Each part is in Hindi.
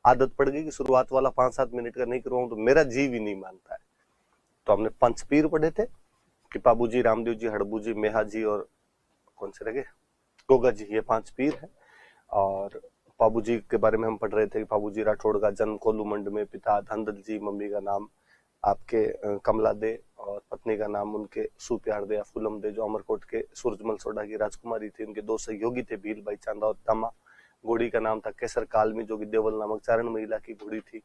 आदत पड़ गई कि शुरुआत वाला 5-7 मिनट का नहीं करवाऊं तो मेरा जीव ही नहीं मानता है। तो हमने पंचपीर पढ़े थे कि पाबू जी, रामदेव जी, हड़बू जी, मेहा जी और कौन से रह गए, गोगा जी, ये 5 पीर है। और पाबू जी के बारे में हम पढ़ रहे थे कि पाबू जी राठौड़ का जन्म कोलूमंड में, पिता धनदल जी, मम्मी का नाम आपके कमला दे और पत्नी का नाम उनके सुप्यार दे या फूलम दे, जो अमरकोट के सूरजमल सोडा की राजकुमारी थी। उनके 2 सहयोगी थे, भील भाई चांदा और तमा। घोड़ी का नाम था केसर कालमी, जो कि देवल नामक चारण महिला की घोड़ी थी।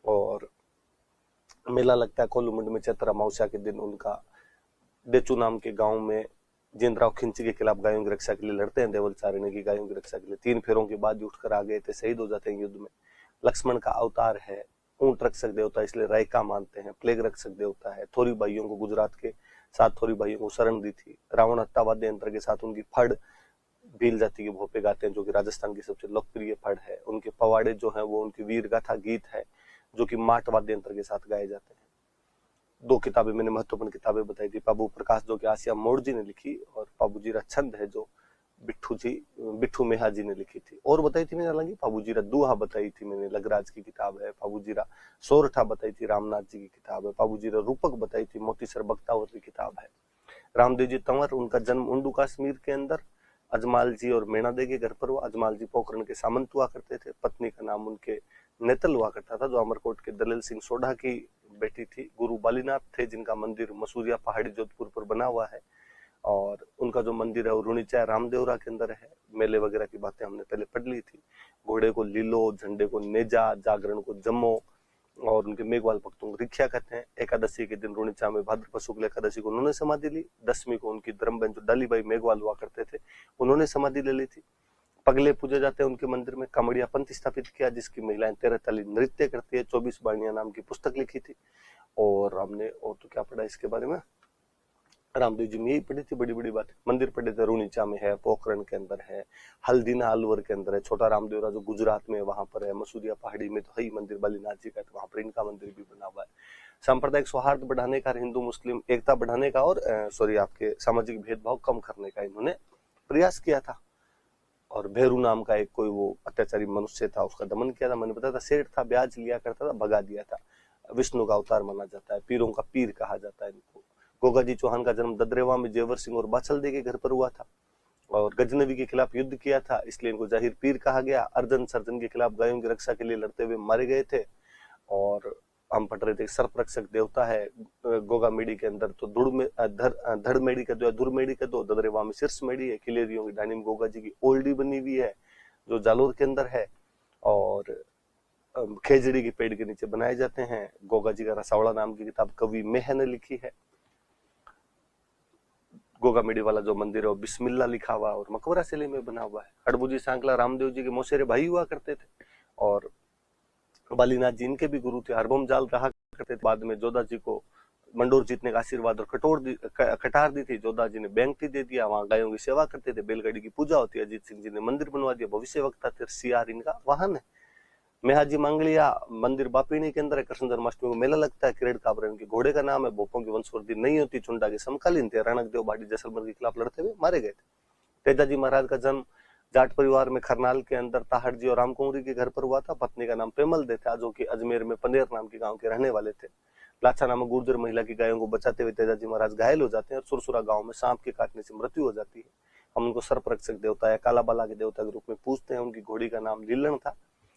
और मेला लगता है कोलूमंड में चैत्र अमावस्या के दिन। उनका देचू नाम के गांव में जिंदराव खिंची के खिलाफ गायों की रक्षा के लिए लड़ते हैं देवल चारण की गायों की रक्षा के लिए। 3 फेरों के बाद उठकर आ गए थे, शहीद हो जाते हैं युद्ध में। लक्ष्मण का अवतार है, ऊंट रक्षक देवता इसलिए रायका मानते हैं। प्लेग रक्षक देवता है। थोरी भाइयों को, गुजरात के 7 थोरी भाइयों को शरण दी थी। रावण हत्या वाद्य यंत्र के साथ उनकी फड़ भील जाति के भोपे गाते हैं, जो कि राजस्थान की सबसे लोकप्रिय फड़ है। उनके पवाड़े जो है वो उनकी वीर गाथा गीत है, जो कि माट वाद्य यंत्र के साथ गाए जाते हैं। 2 किताबें मैंने महत्वपूर्ण किताबें बताई थी, पाबू प्रकाश जो कि आसिया मोड़ जी ने लिखी, और पाबू जीरा छंद है जो बिट्ठू मेहा जी ने लिखी थी। और बताई थी मैंने, हालांकि पाबू जीरा दूहा बताई थी मैंने, लगराज की किताब है। पाबू जीरा सोरठा बताई थी, रामनाथ जी की किताब है। पाबू जीरा रूपक बताई थी, मोतीसर बख्तावर की किताब है। रामदेव जी तंवर, उनका जन्म उंडू कश्मीर के अंदर अजमाल जी और मेणा दे के घर पर हुआ। अजमाल जी पोखरण के सामंत हुआ करते थे। पत्नी का नाम उनके नेतल हुआ करता था, जो अमरकोट के दलेल सिंह सोढ़ा की बेटी थी। गुरु बालीनाथ थे, जिनका मंदिर मसूरिया पहाड़ी जोधपुर पर बना हुआ है। और उनका जो मंदिर है वो रुणिचा रामदेवरा के अंदर है। मेले वगैरह की बातें हमने पहले पढ़ ली थी। घोड़े को लीलो, झंडे को नेजा, जागरण को जम्मो, और उनके मेघवाल भक्तों को रिख्या कहते हैं। एकादशी के दिन रुणिचा में भाद्रपद शुक्ल एकादशी को उन्होंने समाधि ली। 10वीं को उनकी धर्मबहन जो डालीबाई मेघवाल हुआ करते थे, उन्होंने समाधि ले ली थी। पगले पूजे जाते हैं उनके मंदिर में। कमड़िया पंथ स्थापित किया, जिसकी महिलाएं 13 ताली नृत्य करती है। 24 बाणिया नाम की पुस्तक लिखी थी। और हमने और तो क्या पढ़ा इसके बारे में, रामदेव जी में यही पढ़ी थी बड़ी बड़ी बात। मंदिर पढ़े थे, रुणिचा में है, पोखरण के अंदर है, हल्दीना अलवर के अंदर है, छोटा रामदेवरा जो गुजरात में वहां पर है, मसूरिया पहाड़ी में तो है ही मंदिर बालीनाथ जी का, तो वहां पर इनका मंदिर भी बना हुआ है। सांप्रदायिक सौहार्द बढ़ाने का, हिंदू मुस्लिम एकता बढ़ाने का, और आपके सामाजिक भेदभाव कम करने का इन्होंने प्रयास किया था। और भेरू नाम का एक कोई वो अत्याचारी मनुष्य था, उसका दमन किया था। मैंने बताया था, सेठ था, ब्याज लिया करता था, भगा दिया था। विष्णु का अवतार माना जाता है, पीरों का पीर कहा जाता है इनको। गोगा जी चौहान का जन्म ददरेवा में जेवर सिंह और बाछल दे के घर पर हुआ था, और गजनवी के खिलाफ युद्ध किया था, इसलिए इनको जाहिर पीर कहा गया। अर्जन सर्जन के खिलाफ गायों की रक्षा के लिए लड़ते हुए मारे गए थे। और हम पढ़ रहे थे सर्प रक्षक देवता है गोगा मेड़ी के अंदर, तो धड़ मेड़ी का दो, धुर मेड़ी का दो, ददरेवा में शीर्ष मेड़ी है। खिलेरियों की डायनिम गोगा जी की ओल्डी बनी हुई है, जो जालोर के अंदर है। और खेजड़ी के पेड़ के नीचे बनाए जाते हैं। गोगा जी का रसावड़ा नाम की किताब कवि मेह ने लिखी है। गोगा मेड़ी वाला जो मंदिर है वो बिस्मिल्ला लिखा हुआ और मकबरा शैली में बना हुआ है। हड़बू जी सांकला रामदेव जी के मौसेरे भाई हुआ करते थे, और बालीनाथ जी इनके भी गुरु थे। हरबम जाल रहा करते थे। बाद में जोधा जी को मंडोर जीतने का आशीर्वाद और कटार दी थी। जोधा जी ने बैंकटी दे दिया, वहां गायों की सेवा करते थे, बैलगाड़ी की पूजा होती है। अजीत सिंह जी ने मंदिर बनवा दिया, भविष्य वक्ता थे। सियार इनका वाहन है। मेहाजी मांगलिया मंदिर बापीनी के अंदर है। कृष्ण जन्माष्टमी को मेला लगता है। किरेड काबरे उनके घोड़े का नाम है। भोपों की वंशवृद्धि नहीं होती, चुंडा के समकालीन थे। रणक देव बाड़ी जैसलमेर के खिलाफ लड़ते हुए मारे गए थे। तेजाजी महाराज का जन्म जाट परिवार में खरनाल के अंदर ताहड़ जी और रामकुंवरी के घर पर हुआ था। पत्नी का नाम पेमल दे था, जो कि अजमेर में पनेर नाम के गांव के रहने वाले थे। लाछा नामक गुर्जर महिला की गायों को बचाते हुए तेजाजी महाराज घायल हो जाते हैं और सुरसुरा गांव में सांप के काटने से मृत्यु हो जाती है। हम उनको सर्प रक्षक देवता या कालाबाला के देवता के रूप में पूजते हैं। उनकी घोड़ी का नाम लीलन था।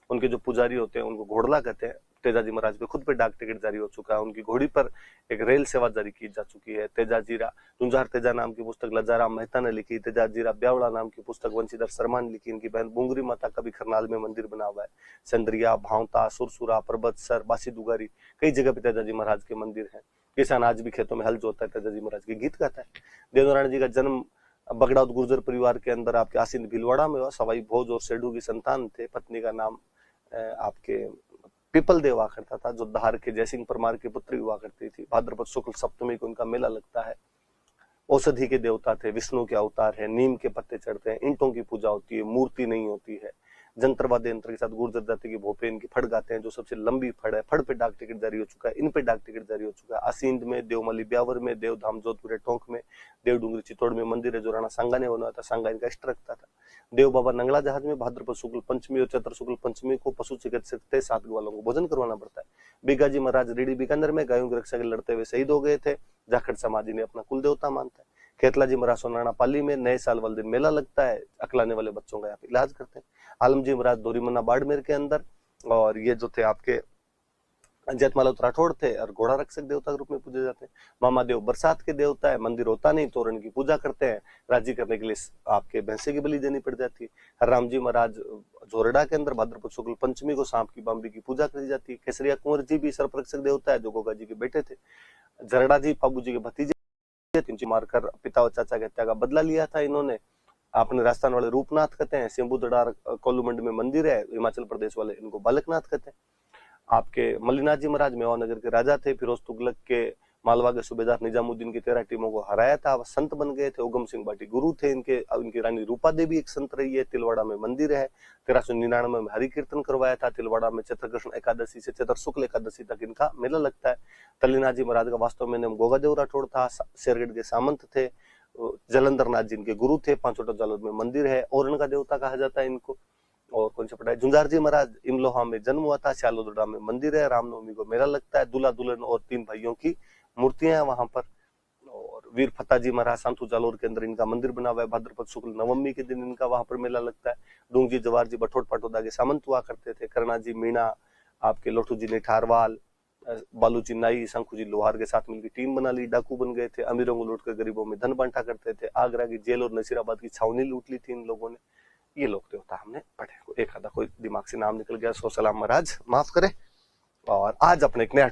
उनके जो पुजारी होते हैं उनको घोड़ला कहते हैं। तेजाजी महाराज पे खुद पे डाक टिकट जारी हो चुका है। उनकी घोड़ी पर एक रेल सेवा जारी की जा चुकी है। तेजाजीरा झुंझार तेजा नाम की पुस्तक लजाराम मेहता ने लिखी। तेजाजीरा ब्यावड़ा नाम की पुस्तक वंशीधर शर्मा ने लिखी। इनकी बहन बुंगरी माता का भी खरनाल में मंदिर बना हुआ है। चंद्रिया, भावता, सुरसुरा, परबतसर, बासी दुगारी, कई जगह पे तेजाजी महाराज के मंदिर है। किसान आज भी खेतों में हल जोतता है, तेजाजी महाराज के गीत गाता है। देवनारायण जी का जन्म बगड़ाउत गुर्जर परिवार के अंदर आपके आसिंद भीलवाड़ा में हुआ। सवाई भोज और सेडू की संतान थे। पत्नी का नाम आपके पीपल देव हुआ करता था, जो धार के जयसिंह परमार की पुत्री हुआ करती थी। भाद्रपद शुक्ल सप्तमी को उनका मेला लगता है। औषधि के देवता थे, विष्णु के अवतार है। नीम के पत्ते चढ़ते हैं, ईंटों की पूजा होती है, मूर्ति नहीं होती है। जंतर वाद्य यंत्र के साथ गुर्जर जाति की भोपे इनकी फड़ गाते हैं, जो सबसे लंबी फड़ है। फड़ पे डाक टिकट जारी हो चुका है, इन पे डाक टिकट जारी हो चुका है। आसींद में, देवमली ब्यावर में, देवधाम जोधपुर टोंक में, देवडूंगरी चित्तौड़ में मंदिर है जो राणा सांगा ने बनाया था। सांगा इनका इष्ट रखता था। देव बाबा नंगला जहाज में भाद्रपद शुक्ल पंचमी और चैत्र शुक्ल पंचमी को पशु चिकित्सक थे, सात ग्वालों को भोजन करवाना पड़ता है। बीगाजी महाराज रीडी बीकानेर में गायों की रक्षा के लड़ते हुए शहीद हो गए थे। जाखड़ समाधि ने अपना कुल देवता मानता है। खेतला जी महाराज सोनाना पाली में नए साल वाले दिन मेला लगता है, अकलाने वाले बच्चों का यहाँ पे इलाज करते हैं। आलम जी महाराज दोरीमन्ना बाड़मेर के अंदर, और ये जो थे आपके जयतमाला राठौड़ थे और घोड़ा रक्षक देवता के रूप में पूजे जाते हैं। मामा देव बरसात के देवता है, मंदिर होता नहीं तो इनकी पूजा करते हैं। राजी करने के लिए आपके भैंसे की बलि देनी पड़ जाती है। हरराम जी महाराज जोरडा के अंदर भाद्रपद शुक्ल पंचमी को सांप की बामरी की पूजा करी जाती है। केसरिया कुंवर जी भी सर्परक्षक देवता है जो गोगा जी के बेटे थे। जरडा जी पाबू जी के भतीजे मारकर पिता और चाचा की हत्या का बदला लिया था इन्होंने। आपने राजस्थान वाले रूपनाथ कहते हैं। शंभुदड़ार कोलूमंड में मंदिर है। हिमाचल प्रदेश वाले इनको बालकनाथ कहते हैं। आपके मल्लिनाथ जी महाराज मेवानगर के राजा थे। फिरोज तुगलक के मालवा के सूबेदार निजामुद्दीन की 13 टीमों को हराया था। वह संत बन गए थे। उगम सिंह बाटी गुरु थे इनकी रानी रूपा देवी एक संत रही है। तिलवाड़ा में मंदिर है। 1399 में हरि कीर्तन करवाया था। तिलवाड़ा में चैत्र कृष्ण एकादशी से चैत्र शुक्ल एकादशी तक इनका मेला लगता है। तल्लीनाथ जी महाराज का वास्तव में नाम गोगादेव राठौड़ था। शेरगढ़ के सामंत थे। जलंधर नाथ जी इनके गुरु थे। पांचोटा जालोर में मंदिर है। ओरण का देवता कहा जाता है इनको। और कौन सा पड़ा है, झुंझार जी महाराज इमलोहा में जन्म हुआ था। श्यालोदड़ा में मंदिर है। रामनवमी को मेला लगता है। दूल्हा दुल्हन और 3 भाइयों की मूर्तियां हैं वहां पर। और वीर फतेह जी महाराज सांतु जालोर के अंदर इनका मंदिर बना हुआ है। भाद्रपद शुक्ल नवमी के दिन इनका वहां पर मेला लगता है। डूंग जी जवार जी बठोट पाटोदा के सामंत हुआ करते थे। करना जी मीणा, आपके लोठू जी निठारवाल, बालू जी नाई, शंखू जी लोहार के साथ मिलकर टीम बना ली। डाकू बन गए थे। अमीरों को लूटकर गरीबों में धन बांटा करते थे। आगरा की जेल और नसीराबाद की छावनी लूट ली थी इन लोगों ने। ये लोग देवता हमने पढ़े। एक आधा कोई दिमाग से नाम निकल गया, सो सलाम महाराज माफ करे। और आज अपने एक नया